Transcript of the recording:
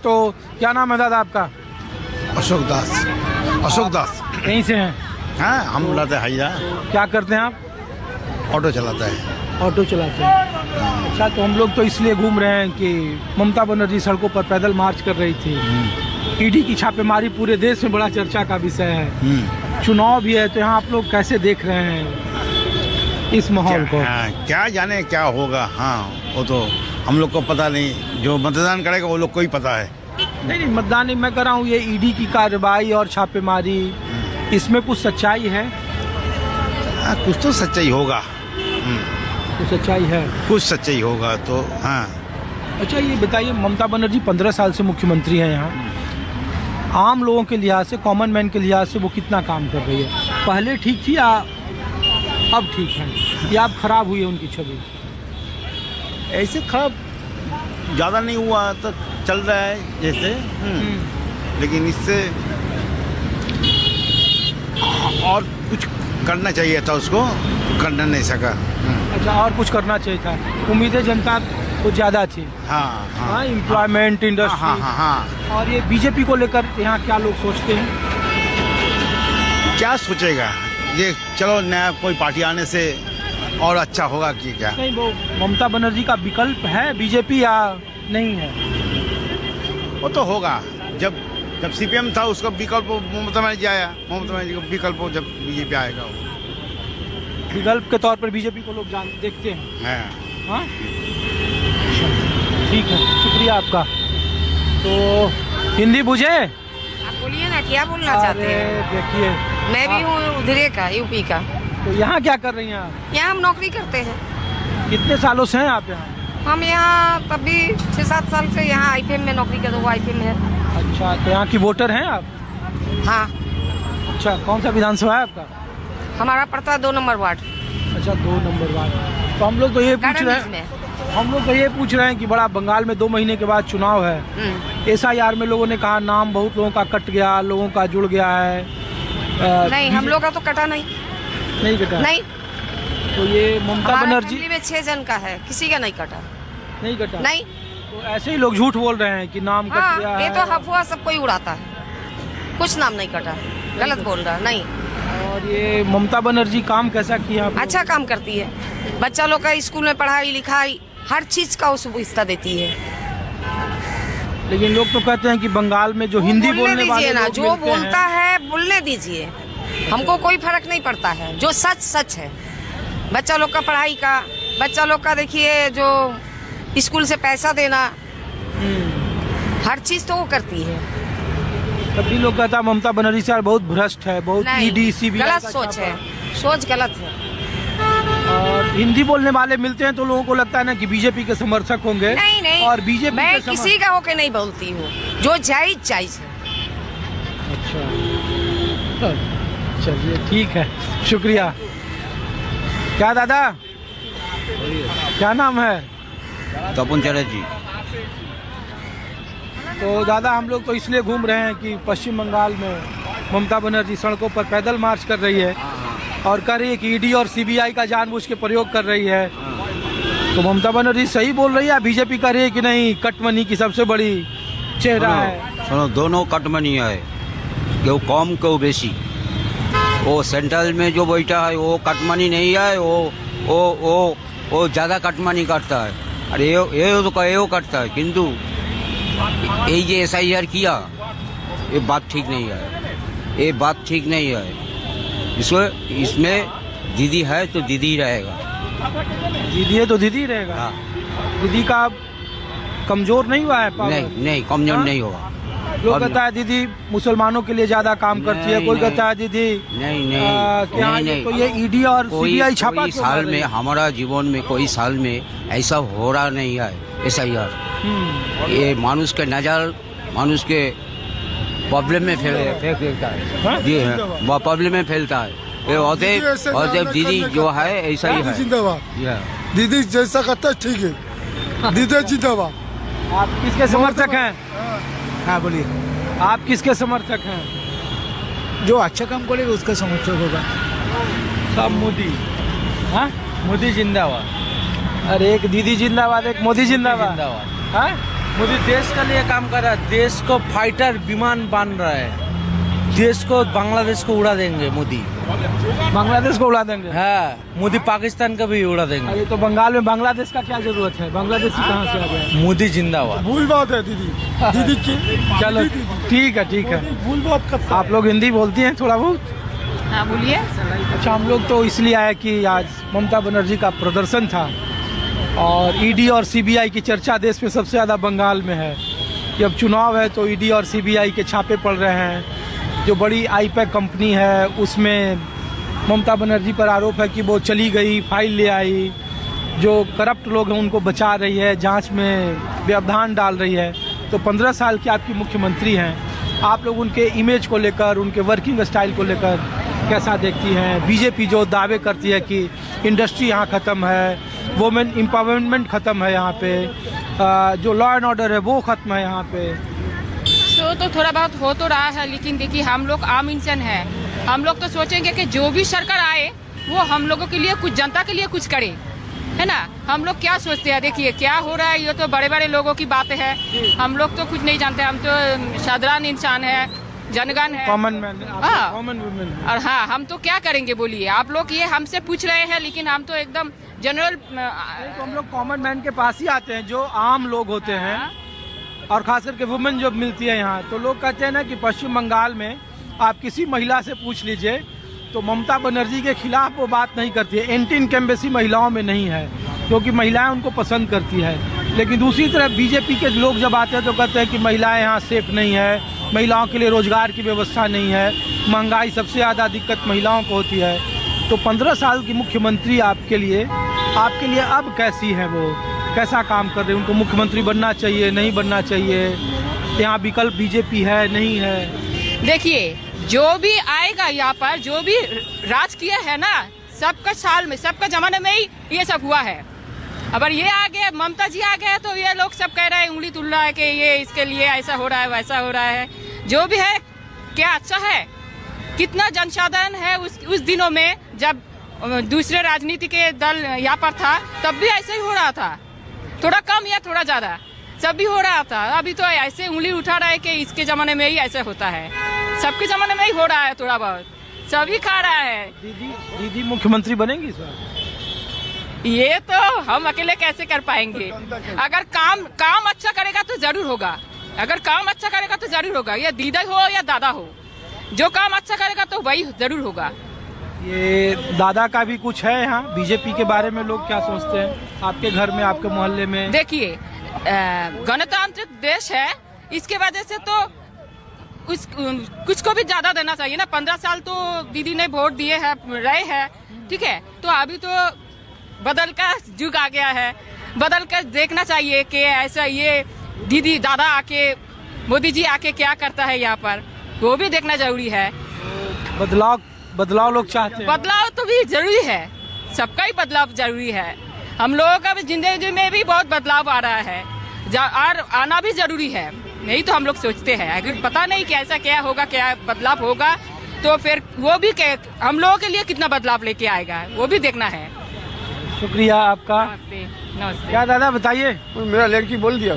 तो क्या नाम है दादा आपका? अशोक दास। अशोक दास। कहीं से हैं? हाँ, हम लाते हाईरा। क्या करते हैं आप? ऑटो चलाता है। ऑटो चलाते हैं। अच्छा, तो हम लोग तो इसलिए घूम रहे हैं कि ममता बनर्जी सड़कों पर पैदल मार्च कर रही थी। ईडी की छापेमारी पूरे देश में बड़ा चर्चा का विषय है। चुनाव भी है, तो यहाँ आप लोग कैसे देख रहे हैं इस माहौल को? क्या जाने क्या होगा। हाँ, वो तो हम लोग को पता नहीं, जो मतदान करेगा वो लोग को ही पता है। नहीं, मतदान नहीं मैं कर रहा हूँ, ये ईडी की कार्रवाई और छापेमारी, इसमें कुछ सच्चाई है? कुछ तो सच्चाई होगा। कुछ सच्चाई है? कुछ सच्चाई होगा तो हाँ। अच्छा, ये बताइए, ममता बनर्जी 15 साल से मुख्यमंत्री हैं यहाँ। आम लोगों के लिहाज से, कॉमन मैन के लिहाज से वो कितना काम कर रही है? पहले ठीक थी या अब ठीक है, या अब खराब हुई है उनकी छवि? ऐसे खराब ज़्यादा नहीं हुआ, तो चल रहा है जैसे। लेकिन इससे और कुछ करना चाहिए था, उसको करना नहीं सका। अच्छा, और कुछ करना चाहिए था। उम्मीदें जनता को ज़्यादा थी। हाँ, एम्प्लॉयमेंट, इंडस्ट्री। हाँ। और ये बीजेपी को लेकर यहाँ क्या लोग सोचते हैं? क्या सोचेगा ये, चलो नया कोई पार्टी आने से और अच्छा होगा कि क्या? नहीं, वो ममता बनर्जी का विकल्प है बीजेपी या नहीं है? वो तो होगा। जब सीपीएम था उसका विकल्प ममता बनर्जी आया, ममता बनर्जी का विकल्प जब बीजेपी आएगा, विकल्प के तौर पर बीजेपी को लोग देखते हैं। हाँ, ठीक है, शुक्रिया आपका। तो हिंदी बुझे? आप बोलिए ना, क्या बोलना चाहते हैं? देखिए, मैं भी हूँ उधरे का, यूपी का। तो यहाँ क्या कर रही हैं आप? यहाँ हम नौकरी करते हैं। कितने सालों से हैं आप यहाँ? हम यहाँ तब भी 6-7 साल से यहाँ आईपीएम में नौकरी करते, वो आईपीएम है। अच्छा, तो यहाँ की वोटर हैं आप? हाँ। अच्छा, कौन सा विधानसभा है आपका? हमारा पड़ता है 2 नंबर वार्ड। अच्छा, 2 नंबर वार्ड। तो हम लोग तो ये पूछ रहे हैं कि बड़ा बंगाल में 2 महीने के बाद चुनाव है। SIR में लोगों ने कहा नाम बहुत लोगों का कट गया, लोगों का जुड़ गया है। नहीं, हम लोग का तो कटा नहीं कटा। नहीं। तो ये ममता बनर्जी में 6 जन का है, किसी का नहीं कटा। नहीं। तो ऐसे ही लोग झूठ बोल रहे हैं कि नाम कट गया है। ये तो अफवाह सब कोई उड़ाता है, कुछ नाम नहीं कटा, गलत बोल रहा। नहीं। और ये ममता बनर्जी काम कैसा किया? अच्छा काम करती है, बच्चा लोग का स्कूल में पढ़ाई लिखाई हर चीज का सुविधा देती है। लेकिन लोग तो कहते हैं कि बंगाल में जो हिंदी बोलने वाले ना, जो बोलता है बोलने दीजिए, हमको कोई फर्क नहीं पड़ता है। जो सच है, बच्चा लोग का पढ़ाई का, बच्चा लोग का देखिए, जो स्कूल से पैसा देना, हर चीज तो वो करती है। तभी लोग कहता है ममता बनर्जी सर बहुत भ्रष्ट है, बहुत ईडी सीबीआई गलत सोच है, सोच गलत है। और हिंदी बोलने वाले मिलते हैं तो लोगों को लगता है ना कि बीजेपी के समर्थक होंगे। नहीं। और बीजेपी मैं किसी का होके नहीं बोलती हूँ, जो जायज है। अच्छा, चलिए ठीक है, शुक्रिया। क्या दादा, क्या नाम है? तपन चटर्जी। तो दादा, हम लोग तो इसलिए घूम रहे हैं कि पश्चिम बंगाल में ममता बनर्जी सड़कों पर पैदल मार्च कर रही है और कह रही है कि ईडी और सीबीआई का जानबूझ के प्रयोग कर रही है। तो ममता बनर्जी सही बोल रही है या बीजेपी कह रही है कि नहीं कटमनी की सबसे बड़ी चेहरा है? सुनो, दोनों कटमनी है, क्यों कम क्यों बेसी। वो सेंट्रल में जो बैठा है वो कटमनी नहीं है, वो ज़्यादा कटमनी करता है। अरे ये तो कहो करता है, किंतु ये जो SIR किया, ये बात ठीक नहीं है। ये बात ठीक नहीं है। इसमें दीदी है तो दीदी रहेगा। दीदी है तो दीदी रहेगा। हाँ। दीदी का कमजोर नहीं हुआ है? नहीं, कमजोर नहीं होगा। लोग कहता है दीदी मुसलमानों के लिए ज्यादा काम करती है, कोई कहता है दीदी नहीं। तो ये ईडी और सीबीआई छापा कोई साल में, हमारा जीवन में कोई साल में ऐसा हो रहा नहीं है SIR। ये मानुष के नजर, मानुष के प्रॉब्लम में फैलता है। जी हाँ, प्रॉब्लम में फैलता है। ये दीदी जो है ऐसा ही है। दीदी जैसा करता है ठीक है। दीदी जिंदाबाद। आप किसके समर्थक हैं? हाँ बोलिए। आप किसके समर्थक हैं? जो अच्छा काम करेगा उसका समर्थक होगा। सब मोदी। हाँ, मोदी जिंदाबाद। अरे एक दीदी जिंदाबाद, एक मोदी जिंदाबाद। हाँ, मोदी देश के लिए काम कर रहा है, देश को फाइटर विमान बन रहा है, देश को बांग्लादेश को उड़ा देंगे मोदी, बांग्लादेश को उड़ा देंगे। हाँ, मोदी पाकिस्तान का भी उड़ा देंगे। अरे तो बंगाल में बांग्लादेश का क्या जरूरत है, बांग्लादेशी कहाँ से आ गए? मोदी जिंदाबाद। भूल बात है दीदी, दीदी की चलो ठीक है ठीक है। भूल बात करता आप लोग हिंदी बोलती हैं थोड़ा बहुत? हाँ बोलिए। अच्छा, हम लोग तो इसलिए आए कि आज ममता बनर्जी का प्रदर्शन था और ईडी और सीबीआई की चर्चा देश में सबसे ज़्यादा बंगाल में है कि अब चुनाव है तो ईडी और सीबीआई के छापे पड़ रहे हैं। जो बड़ी आईपैक कंपनी है उसमें ममता बनर्जी पर आरोप है कि वो चली गई, फाइल ले आई, जो करप्ट लोग हैं उनको बचा रही है, जांच में व्यवधान डाल रही है। तो 15 साल की आपकी मुख्यमंत्री हैं, आप लोग उनके इमेज को लेकर, उनके वर्किंग स्टाइल को लेकर कैसा देखती हैं? बीजेपी जो दावे करती है कि इंडस्ट्री यहाँ ख़त्म है, वुमेन एम्पावरमेंट ख़त्म है यहाँ पे, जो लॉ एंड ऑर्डर है वो ख़त्म है यहाँ पे। तो थोड़ा बहुत हो तो रहा है, लेकिन देखिए हम लोग आम इंसान हैं, हम लोग तो सोचेंगे कि जो भी सरकार आए वो हम लोगों के लिए कुछ, जनता के लिए कुछ करे, है ना। हम लोग क्या सोचते हैं, देखिए क्या हो रहा है, ये तो बड़े बड़े लोगों की बातें है, हम लोग तो कुछ नहीं जानते, हम तो साधारण इंसान है, जनगण है, कॉमन मैन, हाँ, कॉमन वुमेन। और हाँ, हम तो क्या करेंगे बोलिए। आप लोग ये हमसे पूछ रहे हैं, लेकिन हम तो एकदम जनरल, तो हम लोग कॉमन मैन के पास ही आते हैं, जो आम लोग होते हैं, और खास करके वुमेन जब मिलती है यहाँ, तो लोग कहते हैं ना कि पश्चिम बंगाल में आप किसी महिला से पूछ लीजिए तो ममता बनर्जी के खिलाफ वो बात नहीं करती है। एंटी इनकम्बेंसी महिलाओं में नहीं है, क्योंकि महिलाएं उनको पसंद करती है। लेकिन दूसरी तरफ बीजेपी के लोग जब आते हैं तो कहते हैं कि महिलाएं यहाँ सेफ नहीं है, महिलाओं के लिए रोजगार की व्यवस्था नहीं है, महंगाई सबसे ज़्यादा दिक्कत महिलाओं को होती है। तो 15 साल की मुख्यमंत्री आपके लिए अब कैसी है, वो कैसा काम कर रहे हैं? उनको मुख्यमंत्री बनना चाहिए, नहीं बनना चाहिए? यहाँ विकल्प बीजेपी है, नहीं है? देखिए जो भी आएगा यहाँ पर, जो भी राज किया है ना, सबका साल में, सबका जमाने में ही ये सब हुआ है। अगर ये आ गए, ममता जी आ गए, तो ये लोग सब कह रहे हैं, उंगली तुल रहा है कि ये इसके लिए ऐसा हो रहा है, वैसा हो रहा है। जो भी है क्या अच्छा है, कितना जनसाधारण है उस दिनों में जब दूसरे राजनीति के दल यहाँ पर था, तब भी ऐसे ही हो रहा था, थोड़ा कम या थोड़ा ज्यादा सब भी हो रहा था। अभी तो ऐसे उंगली उठा रहा है कि इसके जमाने में ही ऐसा होता है, सबके जमाने में ही हो रहा है, थोड़ा बहुत सभी खा रहा है। दीदी मुख्यमंत्री बनेंगी सर? ये तो हम अकेले कैसे कर पाएंगे? अगर काम अच्छा करेगा तो जरूर होगा, अगर काम अच्छा करेगा तो जरूर होगा, ये दीदा हो या दादा हो, जो काम अच्छा करेगा तो वही जरूर होगा। ये दादा का भी कुछ है यहाँ? बीजेपी के बारे में लोग क्या सोचते हैं आपके घर में, आपके मोहल्ले में? देखिए गणतांत्रिक देश है, इसके वजह से तो कुछ को भी ज्यादा देना चाहिए ना। 15 साल तो दीदी ने वोट दिए हैं, रहे हैं, ठीक है, तो अभी तो बदल का युग आ गया है, बदल कर देखना चाहिए कि ऐसा ये दीदी दादा आके, मोदी जी आके क्या करता है यहाँ पर, वो भी देखना जरूरी है। बदलाव लोग चाहते हैं। बदलाव तो भी जरूरी है, सबका ही बदलाव जरूरी है। हम लोगों का भी जिंदगी में भी बहुत बदलाव आ रहा है और आना भी जरूरी है, यही तो हम लोग सोचते हैं। अगर पता नहीं कि ऐसा क्या होगा, क्या बदलाव होगा, तो फिर वो भी हम लोगों के लिए कितना बदलाव लेके आएगा, वो भी देखना है। शुक्रिया आपका। नमस्ते। क्या दादा बताइए? मेरा लड़की बोल दिया।